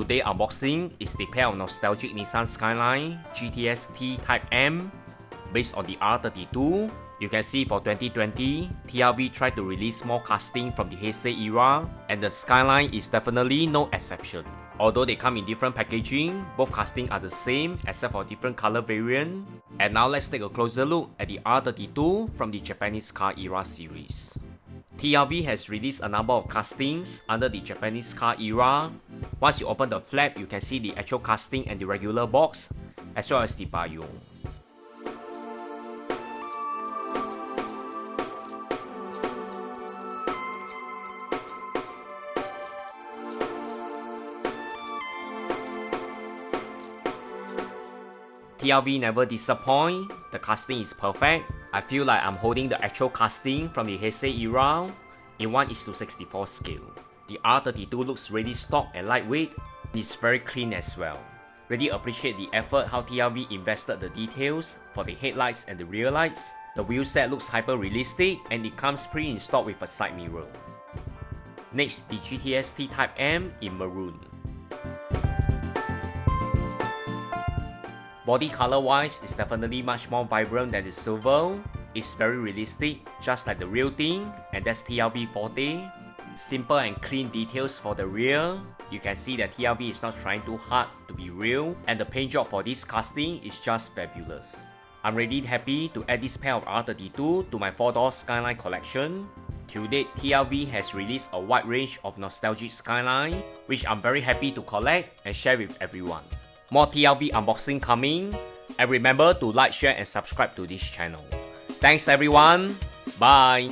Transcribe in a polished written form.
Today unboxing is the pair of nostalgic Nissan Skyline GTS-T Type M based on the R32. You can see for 2020, TLV tried to release more casting from the Heisei Era, and the Skyline is definitely no exception. Although they come in different packaging, both casting are the same except for different color variant. And now let's take a closer look at the R32 from the Japanese car era series. TLV has released a number of castings under the Japanese car era. Once you open the flap, you can see the actual casting and the regular box, as well as the bio. TLV never disappoint, the casting is perfect. I feel like I'm holding the actual casting from the Heisei Era in 1:64 scale. The R32 looks really stock and lightweight, and it's very clean as well. Really appreciate the effort how TLV invested the details for the headlights and the rear lights. The wheel set looks hyper realistic and it comes pre-installed with a side mirror. Next, the GTS-T Type M in maroon. Body color wise is definitely much more vibrant than the silver. It's very realistic, just like the real thing, and that's TLV forte. Simple and clean details for the rear. You can see that TLV is not trying too hard to be real, and the paint job for this casting is just fabulous. I'm really happy to add this pair of R32 to my 4-door Skyline collection. To date, TLV has released a wide range of nostalgic Skyline, which I'm very happy to collect and share with everyone. More TLV unboxing coming, and remember to like, share and subscribe to this channel. Thanks everyone, bye!